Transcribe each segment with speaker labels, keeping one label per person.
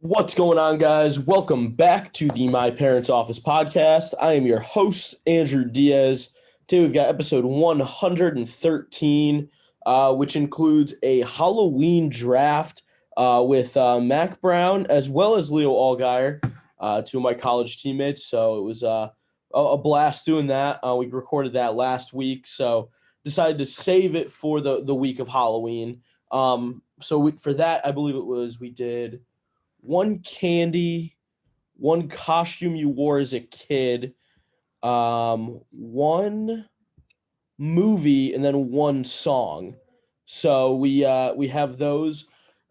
Speaker 1: What's going on, guys? Welcome back to the My Parents Office podcast. I am your host, Andrew Diaz. Today we've got episode 113, which includes a Halloween draft with Mac Brown as well as Leo Allgaier, two of my college teammates. So it was a blast doing that. We recorded that last week, so decided to save it for the week of Halloween. For that, I believe we did one candy, one costume you wore as a kid, one movie, and then one song. So we have those.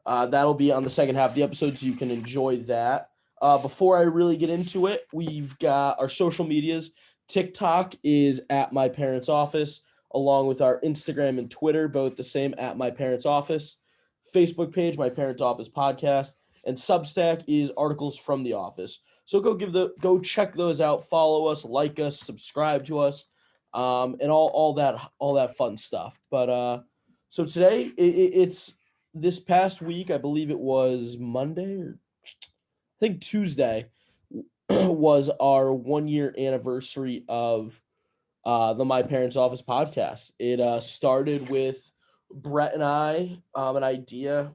Speaker 1: That'll be on the second half of the episode, so you can enjoy that. Before I really get into it, we've got our social medias. TikTok is at My Parents Office, along with our Instagram and Twitter, both the same at My Parents Office. Facebook page, My Parents Office Podcast, and Substack is Articles from the Office. So go check those out, follow us, like us, subscribe to us, and all that fun stuff. But so today it's this past week, I believe it was Monday or I think Tuesday was our 1 year anniversary of the My Parents Office podcast. It started with Brett and I, an idea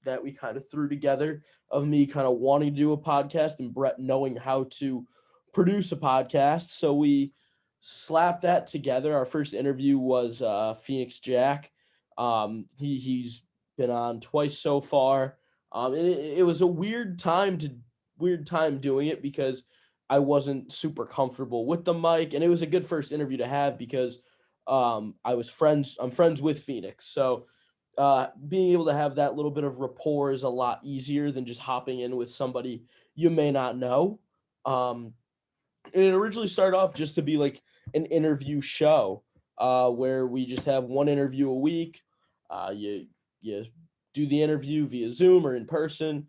Speaker 1: that we kind of threw together of me kind of wanting to do a podcast and Brett knowing how to produce a podcast. So we slapped that together. Our first interview was Phoenix Jack. He's been on twice so far. It was a weird time doing it because I wasn't super comfortable with the mic, and it was a good first interview to have because I'm friends with Phoenix. So being able to have that little bit of rapport is a lot easier than just hopping in with somebody you may not know. And it originally started off just to be like an interview show where we just have one interview a week. You do the interview via Zoom or in person.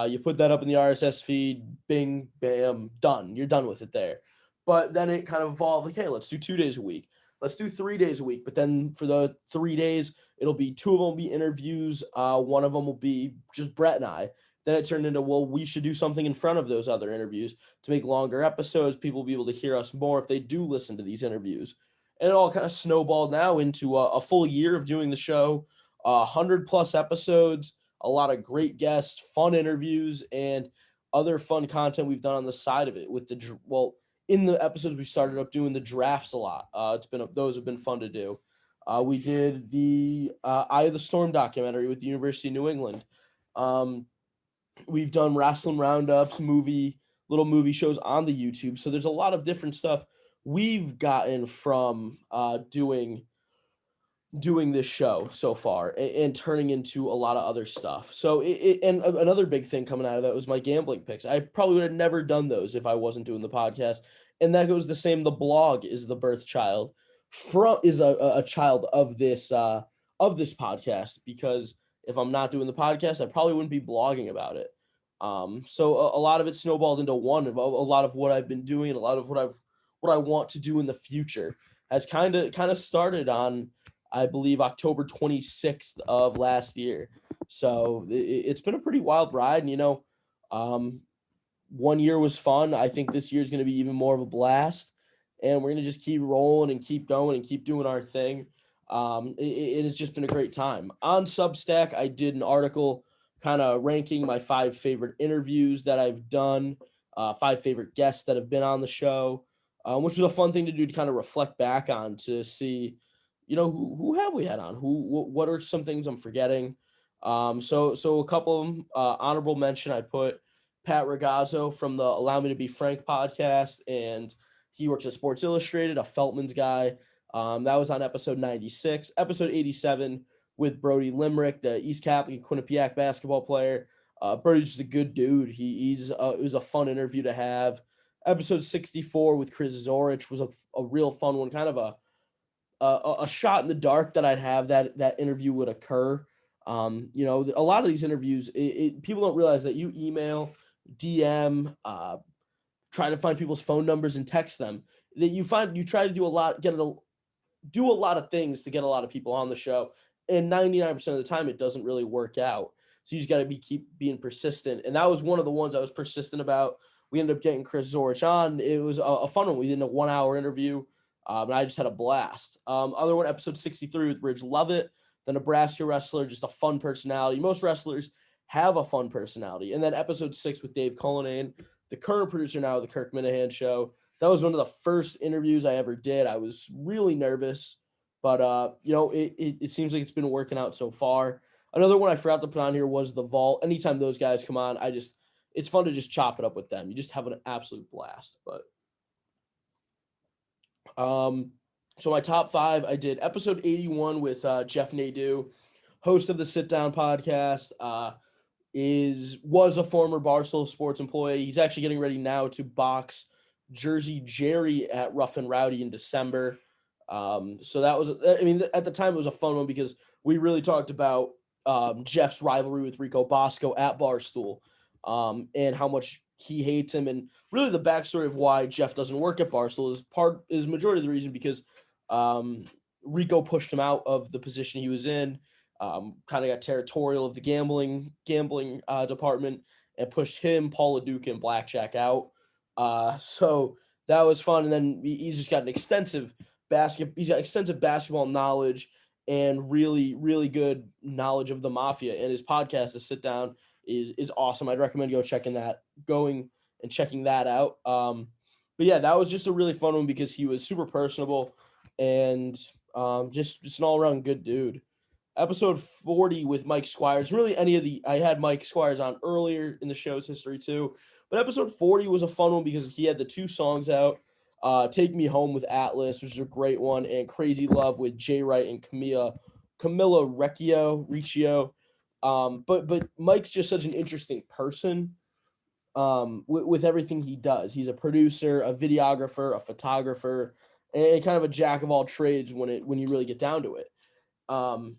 Speaker 1: You put that up in the RSS feed, bing, bam, done. You're done with it there. But then it kind of evolved like, hey, let's do 2 days a week. Let's do 3 days a week. But then for the 3 days, it'll be two of them will be interviews. One of them will be just Brett and I. Then it turned into, well, we should do something in front of those other interviews to make longer episodes. People will be able to hear us more if they do listen to these interviews. And it all kind of snowballed now into a full year of doing the show, 100+ episodes, a lot of great guests, fun interviews, and other fun content we've done on the side of it. In the episodes we started up doing the drafts a lot. Those have been fun to do. We did the Eye of the Storm documentary with the University of New England. We've done wrestling roundups, little movie shows on the YouTube. So there's a lot of different stuff we've gotten from doing this show so far and turning into a lot of other stuff. So another big thing coming out of that was my gambling picks. I probably would have never done those if I wasn't doing the podcast. And that goes the same. The blog is the birth child is a child of this podcast, because if I'm not doing the podcast, I probably wouldn't be blogging about it. So a lot of it snowballed into one of a lot of what I've been doing and a lot of what I want to do in the future has kind of started on, I believe, October 26th of last year. So it's been a pretty wild ride. And, 1 year was fun. I think this year is going to be even more of a blast. And we're going to just keep rolling and keep going and keep doing our thing. It has just been a great time. On Substack, I did an article kind of ranking my 5 favorite interviews that I've done, 5 favorite guests that have been on the show, which was a fun thing to do to kind of reflect back on to see, who have we had on? What are some things I'm forgetting? So a couple of them, honorable mention, I put Pat Ragazzo from the Allow Me to Be Frank podcast, and he works at Sports Illustrated, a Feltman's guy. That was on episode 96. Episode 87 with Brody Limerick, the East Catholic and Quinnipiac basketball player. Brody's just a good dude. It was a fun interview to have. Episode 64 with Chris Zorich was a real fun one, kind of a shot in the dark that I'd have that interview would occur. A lot of these interviews, people don't realize that you email, DM, try to find people's phone numbers and text them. That you try to do a lot of things to get a lot of people on the show, and 99% of the time it doesn't really work out. So you just got to keep being persistent. And that was one of the ones I was persistent about. We ended up getting Chris Zorich on. It was a fun one. We did a 1-hour interview, and I just had a blast. Other one, episode 63 with Ridge Lovett, the Nebraska wrestler, just a fun personality. Most wrestlers have a fun personality. And then episode 6 with Dave Cullinane, the current producer now of the Kirk Minahan Show. That was one of the first interviews I ever did. I was really nervous, but it seems like it's been working out so far. Another one I forgot to put on here was The Vault. Anytime those guys come on, it's fun to just chop it up with them. You just have an absolute blast. But so my top 5, I did episode 81 with Jeff Nadeau, host of the Sit Down podcast. Was a former Barstool Sports employee. He's actually getting ready now to box Jersey Jerry at Rough and Rowdy in December. So that was, at the time it was a fun one because we really talked about Jeff's rivalry with Rico Bosco at Barstool, and how much he hates him, and really the backstory of why Jeff doesn't work at Barstool is majority of the reason because Rico pushed him out of the position he was in. Kind of got territorial of the gambling department and pushed him, Paul LaDuca, and Blackjack out. So that was fun. And then he's just got extensive basketball knowledge and really, really good knowledge of the Mafia. And his podcast, The Sit Down, is awesome. I'd recommend going and checking that out. But yeah, that was just a really fun one because he was super personable and just an all around good dude. Episode 40 with Mike Squires. Really, I had Mike Squires on earlier in the show's history too, but episode 40 was a fun one because he had the 2 songs out. Take Me Home with Atlas, which is a great one, and Crazy Love with Jay Wright and Camilla Riccio. But Mike's just such an interesting person. With everything he does, he's a producer, a videographer, a photographer, and kind of a jack of all trades when you really get down to it. And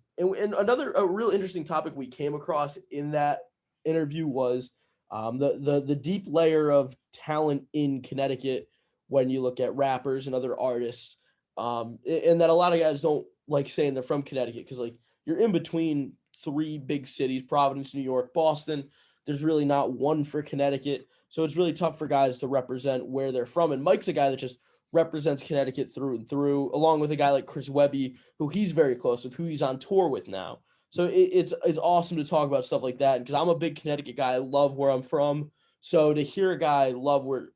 Speaker 1: another real interesting topic we came across in that interview was the deep layer of talent in Connecticut when you look at rappers and other artists, and that a lot of guys don't like saying they're from Connecticut because like you're in between 3 big cities, Providence, New York, Boston. There's really not one for Connecticut, so it's really tough for guys to represent where they're from. And Mike's a guy that just represents Connecticut through and through, along with a guy like Chris Webby, who he's very close with, who he's on tour with now. So it's awesome to talk about stuff like that because I'm a big Connecticut guy. I love where I'm from. So to hear a guy love where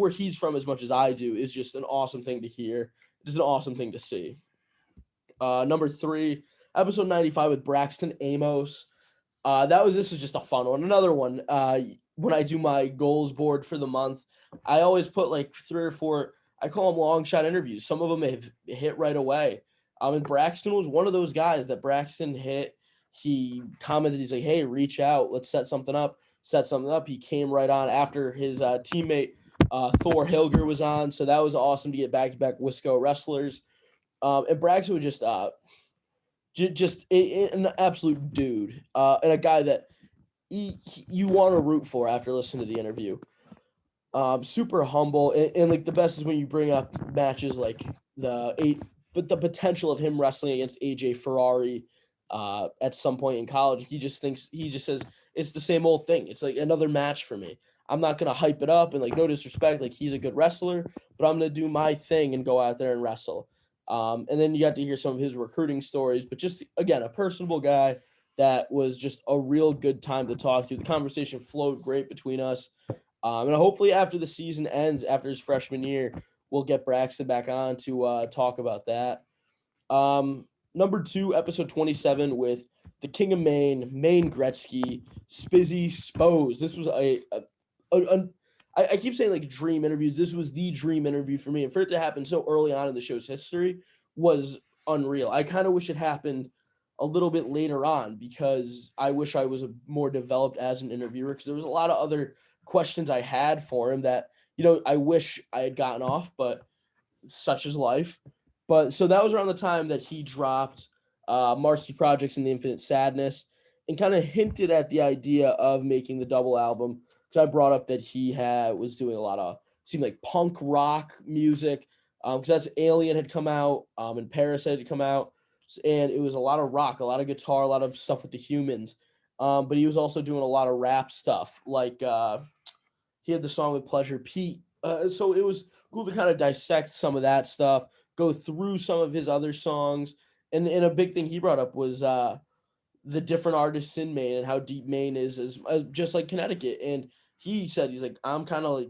Speaker 1: he's from as much as I do is just an awesome thing to hear. It's an awesome thing to see. Number 3, episode 95 with Braxton Amos. This was just a fun one. Another one. When I do my goals board for the month, I always put like 3 or 4, I call them long shot interviews. Some of them have hit right away. And Braxton was one of those guys that Braxton hit. He commented, he's like, hey, reach out. Let's set something up. He came right on after his teammate, Thor Hilger, was on. So that was awesome to get back-to-back Wisco wrestlers. And Braxton was just an absolute dude, and a guy that you want to root for after listening to the interview. Super humble, and like the best is when you bring up matches like the potential of him wrestling against AJ Ferrari at some point in college. He just says it's the same old thing. It's like another match for me. I'm not gonna hype it up and like no disrespect, like he's a good wrestler, but I'm gonna do my thing and go out there and wrestle. And then you got to hear some of his recruiting stories, but just again, a personable guy that was just a real good time to talk to. The conversation flowed great between us. And hopefully after the season ends, after his freshman year, we'll get Braxton back on to talk about that. Number 2, episode 27 with the King of Maine Gretzky, Spizzy Spose. This was I keep saying like dream interviews. This was the dream interview for me. And for it to happen so early on in the show's history was unreal. I kind of wish it happened a little bit later on because I wish I was more developed as an interviewer because there was a lot of other questions I had for him that, I wish I had gotten off, but such is life. But so that was around the time that he dropped Marcy Projects and the Infinite Sadness and kind of hinted at the idea of making the double album. Because I brought up that he was doing a lot of, seemed like punk rock music, because that's Alien had come out, and Parasite had come out, and it was a lot of rock, a lot of guitar, a lot of stuff with the Humans. But he was also doing a lot of rap stuff. Like he had the song with Pleasure Pete. So it was cool to kind of dissect some of that stuff, go through some of his other songs, and a big thing he brought up was the different artists in Maine and how deep Maine is as just like Connecticut. And he said he's like, I'm kind of like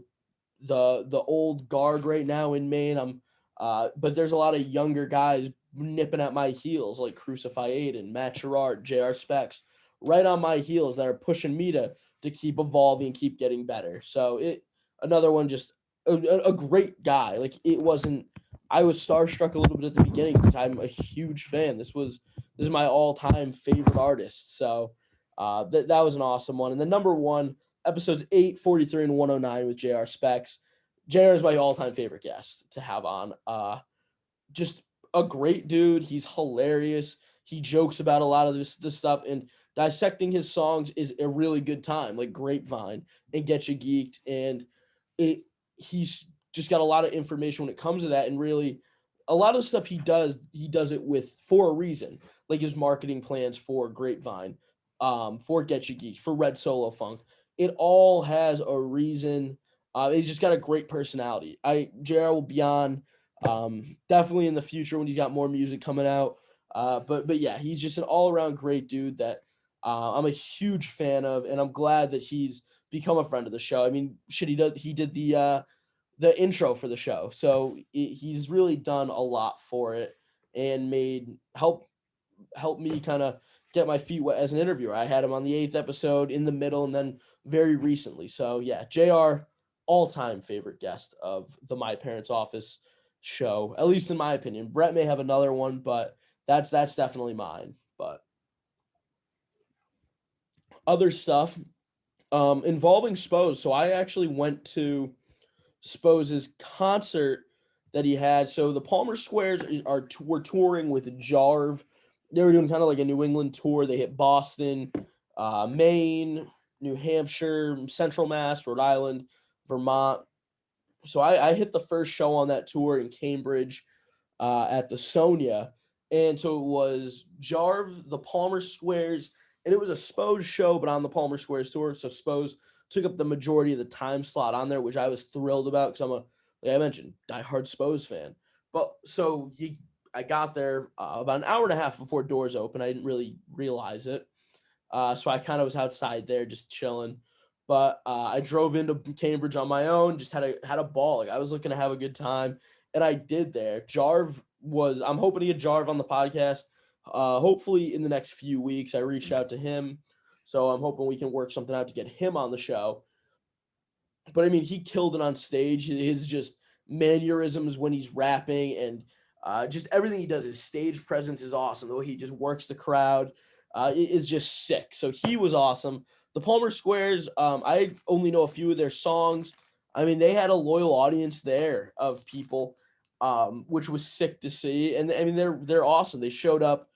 Speaker 1: the old guard right now in Maine. But there's a lot of younger guys nipping at my heels, like Crucify Aiden, Matt Gerard, J.R. Specs, right on my heels that are pushing me to keep evolving, keep getting better. So it another one, just a great guy. Like it wasn't. I was starstruck a little bit at the beginning because I'm a huge fan. This is my all time favorite artist. So that was an awesome one. And the number one, episodes 8, 43, and 109 with J.R. Specs. JR is my all-time favorite guest to have on. Just a great dude. He's hilarious. He jokes about a lot of this stuff, and dissecting his songs is a really good time, like Grapevine and Get You Geeked. And it he's just got a lot of information when it comes to that, and really a lot of the stuff he does it with for a reason, like his marketing plans for Grapevine, for Get You Geeked, for Red Solo Funk. It all has a reason. He's just got a great personality. JR will be on definitely in the future when he's got more music coming out. But yeah, he's just an all around great dude that I'm a huge fan of, and I'm glad that he's become a friend of the show. I mean, shit, he did the intro for the show, so he's really done a lot for it and made help me kind of get my feet wet as an interviewer. I had him on the 8th episode, in the middle, and then very recently. So yeah, JR, all time favorite guest of the My Parents Office show, at least in my opinion. Brett may have another one, but that's definitely mine. But other stuff involving Spose. So I actually went to Spose's concert that he had. So the Palmer Squares were touring with Jarve. They were doing kind of like a New England tour. They hit Boston, Maine, New Hampshire, Central Mass, Rhode Island, Vermont. So I hit the first show on that tour in Cambridge at the Sonia. And so it was Jarve, the Palmer Squares, and it was a Spose show, but on the Palmer Squares tour. So Spose took up the majority of the time slot on there, which I was thrilled about because like I mentioned, diehard Spose fan. But so I got there about an hour and a half before doors open. I didn't really realize it. So I kind of was outside there just chilling. But I drove into Cambridge on my own, just had a ball. Like I was looking to have a good time, and I did there. I'm hoping to get Jarve on the podcast. Hopefully in the next few weeks. I reached out to him, so I'm hoping we can work something out to get him on the show. But I mean, he killed it on stage. His just mannerisms when he's rapping and just everything he does, his stage presence is awesome. The way he just works the crowd is just sick. So he was awesome. The Palmer Squares, I only know a few of their songs. I mean, they had a loyal audience there of people, which was sick to see. And I mean, they're awesome. They showed up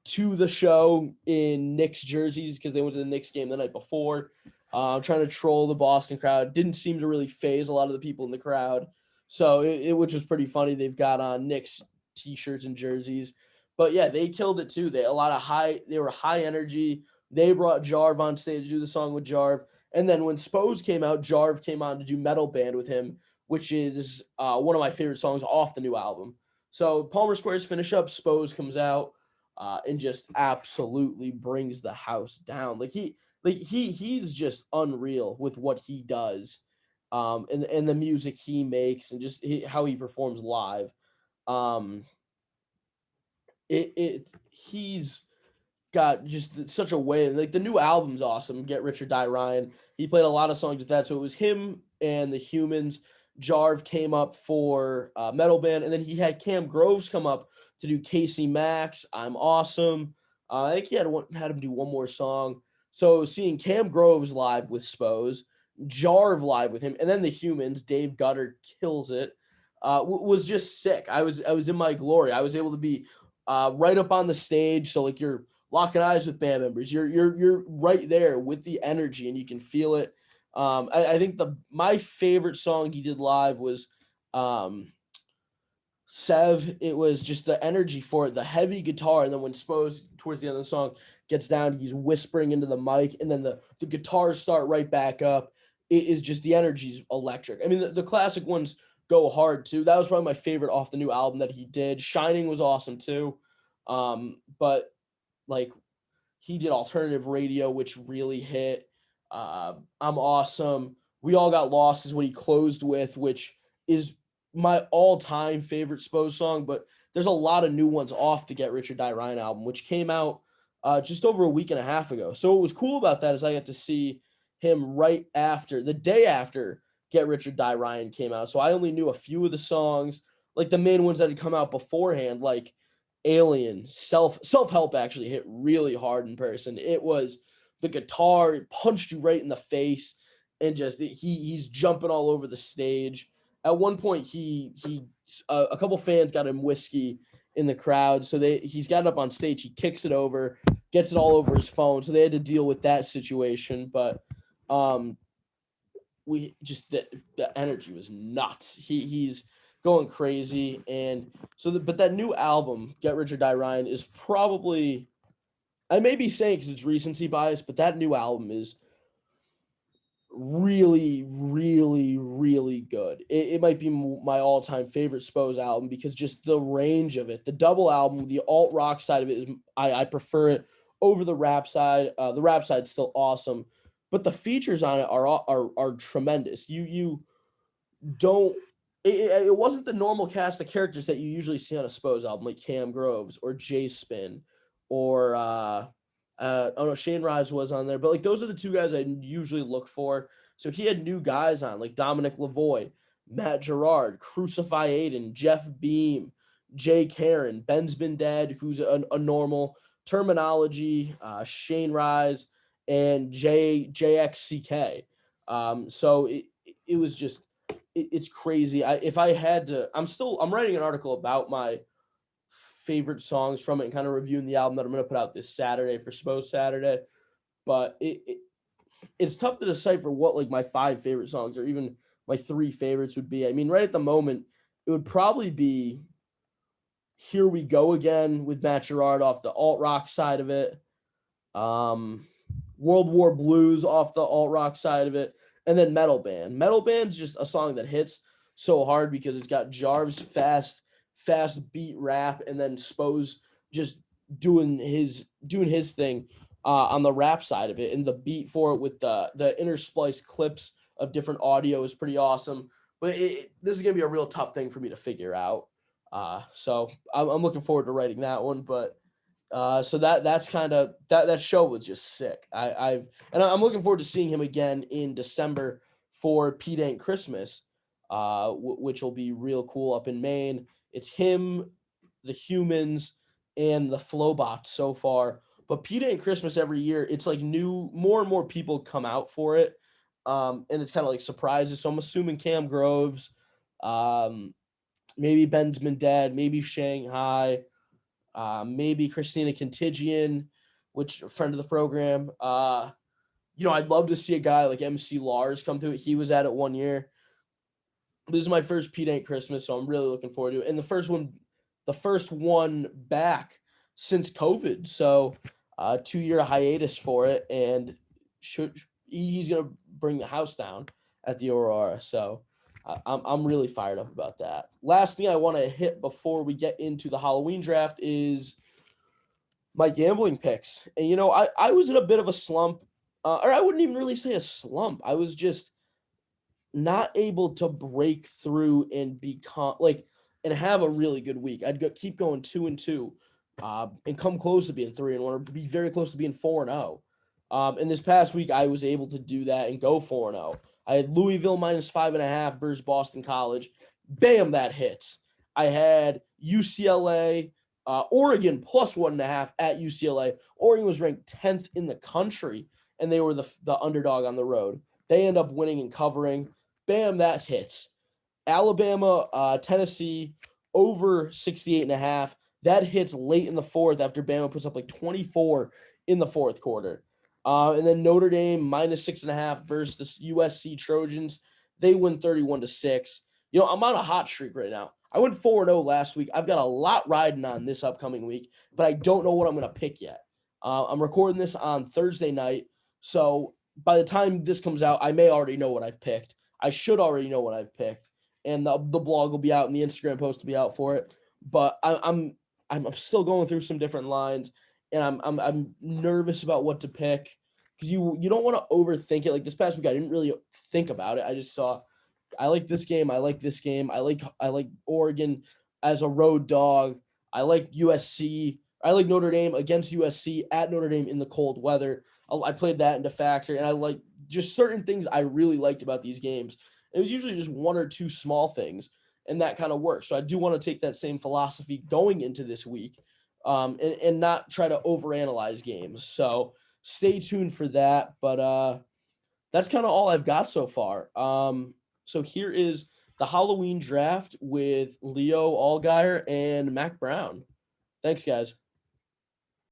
Speaker 1: to the show in Knicks jerseys because they went to the Knicks game the night before. Trying to troll the Boston crowd. Didn't seem to really phase a lot of the people in the crowd. So which was pretty funny. They've got on Knicks t-shirts and jerseys. But yeah, they killed it too. They were high energy. They brought Jarve on stage to do the song with Jarve. And then when Spose came out, Jarve came on to do Metal Band with him, which is one of my favorite songs off the new album. So Palmer Squares finish up, Spose comes out and just absolutely brings the house down. He's just unreal with what he does, and the music he makes, and just how he performs live. Um, he's got just such a way. Like the new album's awesome. Get Rich or Die Ryan. He played a lot of songs with that. So it was him and the Humans. Jarve came up for Metal Band, and then he had Cam Groves come up to do Casey Max. I'm Awesome. I think he had him do one more song. So seeing Cam Groves live with Spose, Jarve live with him, and then the Humans, Dave Gutter kills it. Was just sick. I was in my glory. I was able to be right up on the stage. So like you're locking eyes with band members. You're right there with the energy, and you can feel it. I think my favorite song he did live was Sev. It was just the energy for it, the heavy guitar, and then when Spose towards the end of the song gets down, he's whispering into the mic, and then the guitars start right back up. It is just, the energy's electric. I mean, the classic ones go hard too. That was probably my favorite off the new album that he did. Shining was awesome too. But like, he did Alternative Radio, which really hit. I'm Awesome. We All Got Lost is what he closed with, which is my all-time favorite Spose song. But there's a lot of new ones off the Get Rich or Die Ryan album, which came out just over a week and a half ago. So what was cool about that is I got to see him right after, the day after Get Rich or Die Ryan came out. So I only knew a few of the songs, like the main ones that had come out beforehand, like Alien. Self-Help actually hit really hard in person. It was the guitar, it punched you right in the face, and just he's jumping all over the stage. At one point, a couple fans got him whiskey in the crowd, so he's got it up on stage. He kicks it over, gets it all over his phone, so they had to deal with that situation. But we just, the energy was nuts. He's going crazy, and so but that new album, Get Rich or Die Ryan, is probably, I may be saying because it's recency bias, but that new album is really, really, really good. It might be my all-time favorite Spose album because just the range of it. The double album, the alt rock side of it, is I prefer it over the rap side. The rap side's still awesome, but the features on it are tremendous. You don't. It wasn't the normal cast of characters that you usually see on a Spose album, like Cam Groves or Jay Spin or Shane Rise was on there, but like those are the two guys I usually look for. So he had new guys on, like Dominic Lavoie, Matt Gerard, Crucify Aiden, Jeff Beam, Jay Karen, Ben's Been Dead, who's a normal Terminology, Shane Rise, and JXCK. So it was just, it's crazy. If I had to, I'm writing an article about my favorite songs from it and kind of reviewing the album that I'm going to put out this Saturday for Spose Saturday. But it's tough to decipher what like my 5 favorite songs or even my 3 favorites would be. I mean, right at the moment, it would probably be Here We Go Again with Matt Gerard off the alt rock side of it. World War Blues off the alt rock side of it. And then Metal Band. Metal Band's just a song that hits so hard because it's got Jarv's fast beat rap, and then Spose just doing his thing on the rap side of it, and the beat for it with the interspliced clips of different audio is pretty awesome. But this is gonna be a real tough thing for me to figure out. So I'm looking forward to writing that one. But so that's kind of that show was just sick. I'm looking forward to seeing him again in December for Pete Ain't Christmas, which will be real cool up in Maine. It's him, the Humans, and the Flowbots so far. But Pete Ain't Christmas every year, it's like more and more people come out for it. And it's kind of like surprises. So I'm assuming Cam Groves, maybe Ben's Been Dead, maybe Shanghai, maybe Christina Contagion, which a friend of the program. I'd love to see a guy like MC Lars come through it. He was at it one year. This is my first Pete Ain't Christmas, so I'm really looking forward to it. And the first one back since COVID. So 2-year hiatus for it, and he's gonna bring the house down at the Aurora. So I'm really fired up about that. Last thing I want to hit before we get into the Halloween draft is my gambling picks. And I was in a bit of a slump, or I wouldn't even really say a slump. I was just not able to break through and and have a really good week. Keep going 2-2, and come close to being 3-1, or be very close to being 4-0. And this past week, I was able to do that and go 4-0. I had Louisville -5.5 versus Boston College. Bam, that hits. I had UCLA, Oregon +1.5 at UCLA. Oregon was ranked 10th in the country, and they were the underdog on the road. They end up winning and covering. Bam, that hits. Alabama, Tennessee over 68.5. That hits late in the fourth after Bama puts up like 24 in the fourth quarter. And then Notre Dame -6.5 versus the USC Trojans. They win 31-6. I'm on a hot streak right now. I went 4-0 last week. I've got a lot riding on this upcoming week, but I don't know what I'm going to pick yet. I'm recording this on Thursday night, so by the time this comes out, I may already know what I've picked. I should already know what I've picked, and the blog will be out and the Instagram post will be out for it. But I'm still going through some different lines, and I'm nervous about what to pick because you don't want to overthink it. Like this past week, I didn't really think about it. I just saw I like this game. I like this game. I like Oregon as a road dog. I like USC. I like Notre Dame against USC at Notre Dame in the cold weather. I played that into factor, and I like just certain things I really liked about these games. It was usually just one or two small things, and that kind of works. So I do want to take that same philosophy going into this week, and not try to overanalyze games. So stay tuned for that. But that's kind of all I've got so far. So here is the Halloween draft with Leo Allgaier and Mac Brown. Thanks, guys.